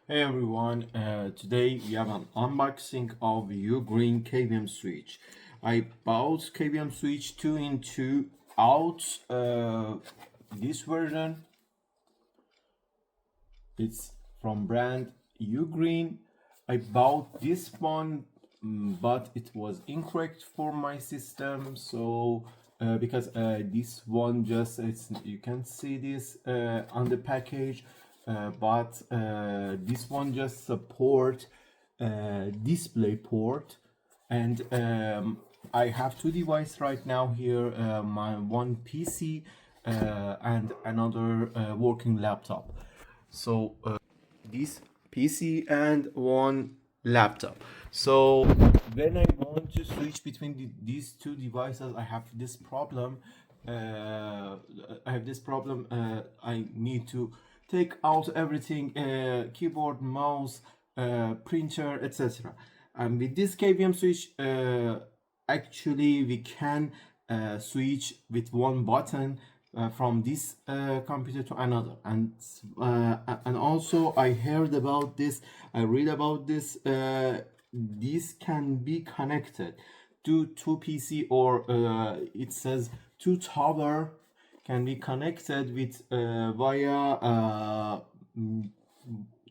Hey everyone, today we have an unboxing of UGREEN KVM Switch. I bought KVM Switch 2 in 2 out. This version, it's from brand UGREEN. I bought this one, but it was incorrect for my system. So because this one just you can see this on the package. But this one just support display port, and I have two devices right now here, my one PC and another working laptop. So this PC and one laptop. So when I want to switch between these two devices, I have this problem. I need to take out everything, keyboard, mouse, printer, etc. And with this KVM switch, actually we can switch with one button from this computer to another. And also I heard about this, I read about this. This can be connected to two PC, or it says two tower can be connected with via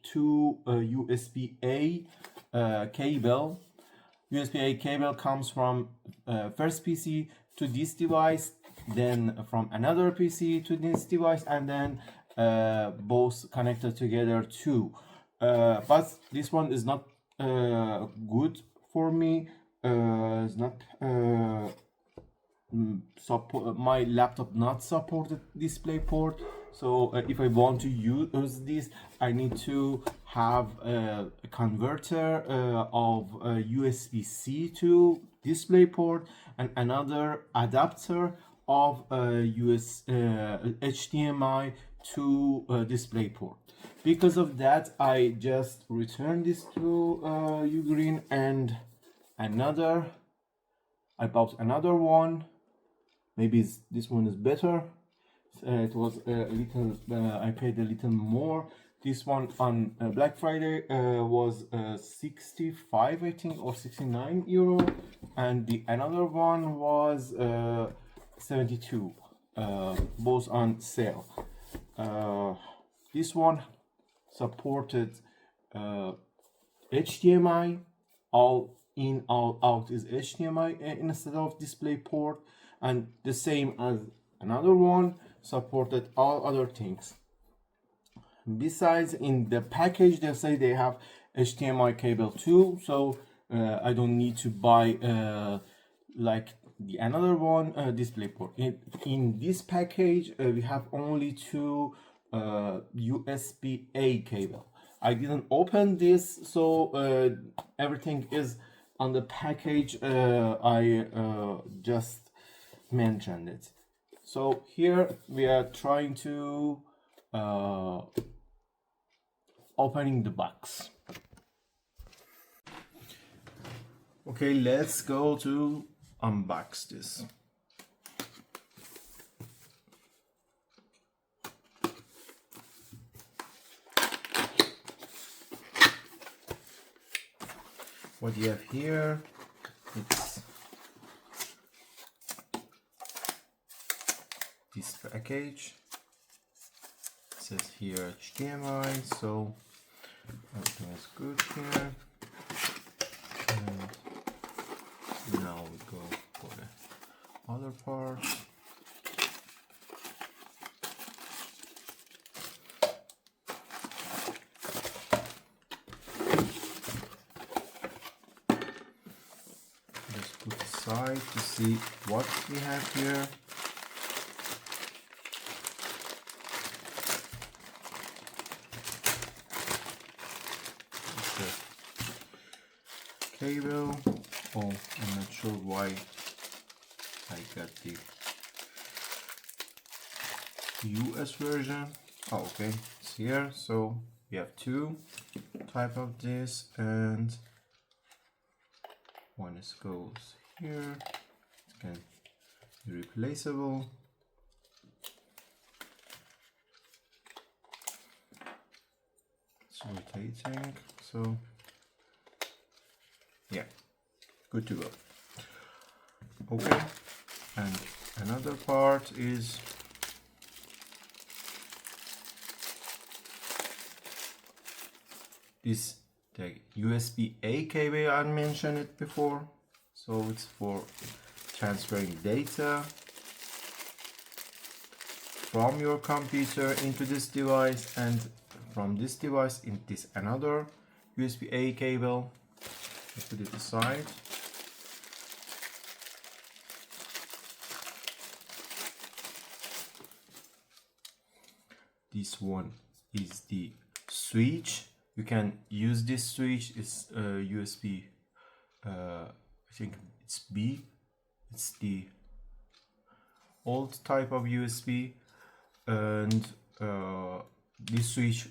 two USB-A cable. USB-A cable comes from first PC to this device, then from another PC to this device, and then both connected together too. But this one is not good for me. It's not support, my laptop not supported DisplayPort. So if I want to use this, I need to have a converter of USB-C to DisplayPort and another adapter of HDMI to DisplayPort. Because of that, I just returned this to UGREEN, and I bought another one. Maybe this one is better. It was a little, I paid a little more. This one on Black Friday was 65, I think, or 69 euro, and the another one was 72, both on sale. This one supported HDMI, all in, all out is HDMI instead of DisplayPort, and the same as another one supported all other things. Besides, in the package they say they have HDMI cable too, so I don't need to buy like the another one DisplayPort. In this package we have only two USB-A cable. I didn't open this, so everything is on the package. I just mentioned it. So here we are trying to opening the box. Okay, let's go to unbox this. What you have here, it's this package. It says here HDMI, so everything is good here. And now we go for the other part. Just put aside to see what we have here. Cable. Oh, I'm not sure why I got the US version. Oh, okay, it's here. So we have two type of this, and one is goes here. It can be replaceable. rotating, so yeah, good to go. Okay, and another part is this, the USB-A cable. I mentioned it before, so it's for transferring data from your computer into this device, and from this device in this another USB-A cable. Let's put it aside. This one is the switch. You can use this switch. It's USB, I think it's B. It's the old type of USB, and this switch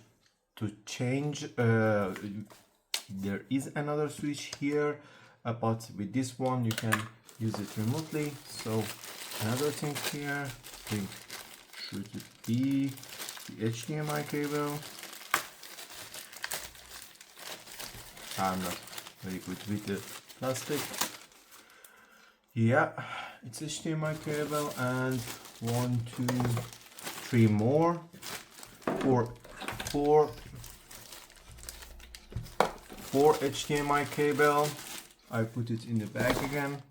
to change, there is another switch here, but with this one you can use it remotely. So another thing here, I think should be the HDMI cable. I'm not very good with the plastic. Yeah, it's HDMI cable, and 1, 2, 3 more, or four HDMI cable. I put it in the bag again.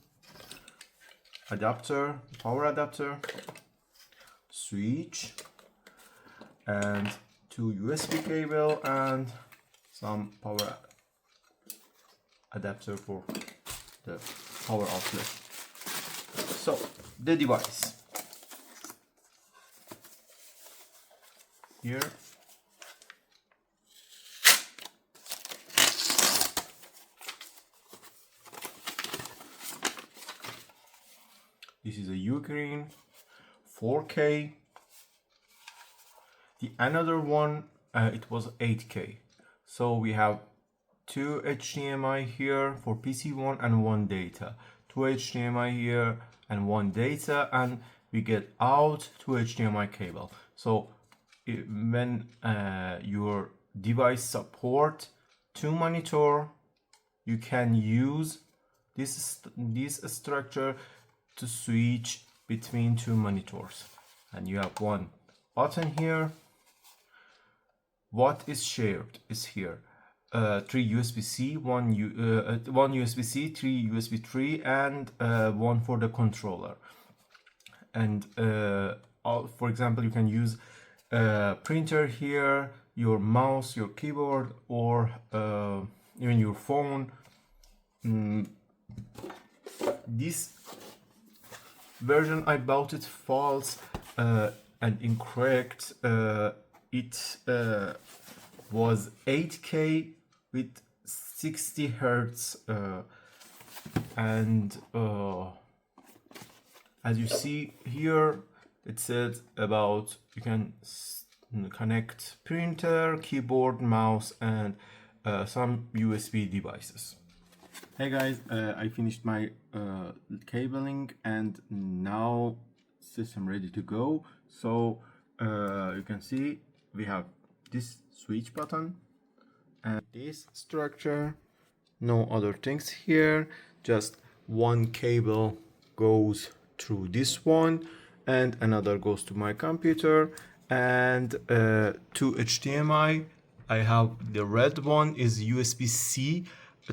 Adapter, power adapter, switch, and 2 USB cable, and some power adapter for the power outlet. So the device here, this is a UGREEN 4K. The another one, it was 8K. So we have 2 HDMI here for PC1 and 1 data. 2 HDMI here and 1 data, and we get out 2 HDMI cable. So when your device support 2 monitor, you can use this structure to switch between 2 monitors. And you have one button here. What is shared is here. 3 USB-C, one USB-C, 3 USB 3, and 1 for the controller. And for example, you can use printer here, your mouse, your keyboard, or even your phone. This version I bought it false and incorrect. It was 8K with 60 Hertz, and as you see here, it says about you can connect printer, keyboard, mouse, and some USB devices. Hey guys, I finished my cabling, and now system ready to go. So you can see we have this switch button and this structure, no other things here, just one cable goes through this one and another goes to my computer, and 2 HDMI. I have the red one is USB-C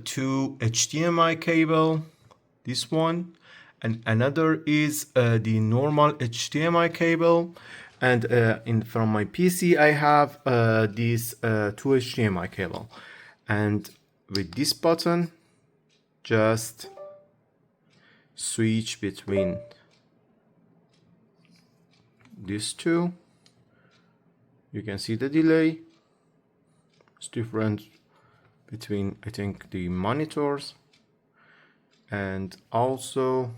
to HDMI cable, this one, and another is the normal HDMI cable. And from my PC I have this 2 HDMI cable, and with this button just switch between these two. You can see the delay, it's different between, I think, the monitors, and also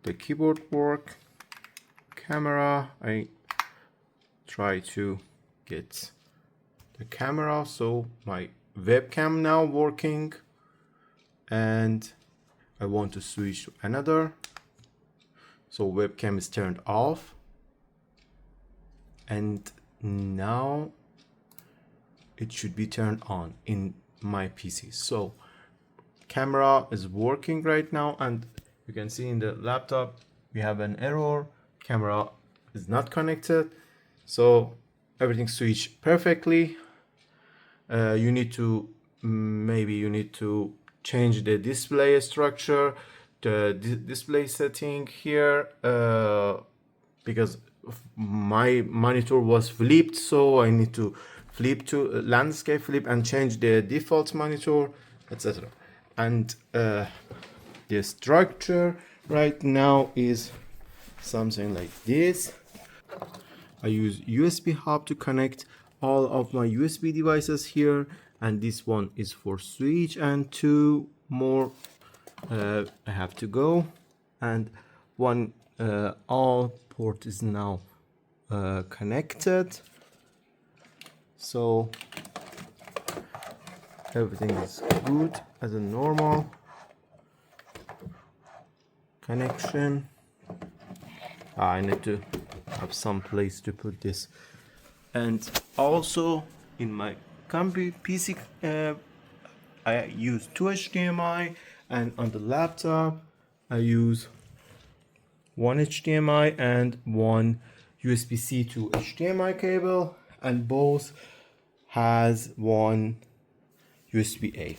the keyboard work. Camera, I try to get the camera, so my webcam now working, and I want to switch to another, so webcam is turned off, and now it should be turned on in my PC. So camera is working right now, and you can see in the laptop we have an error, camera is not connected. So everything switched perfectly. You need to maybe you need to change the display structure, the display setting here, because my monitor was flipped, so I need to flip to landscape flip and change the default monitor, etc. And the structure right now is something like this. I use USB hub to connect all of my USB devices here, and this one is for switch, and two more I have to go, and one all port is now connected. So everything is good as a normal connection. I need to have some place to put this. And also in my PC I use 2 HDMI, and on the laptop I use 1 HDMI and 1 USB-C to HDMI cable, and both has one USB-A.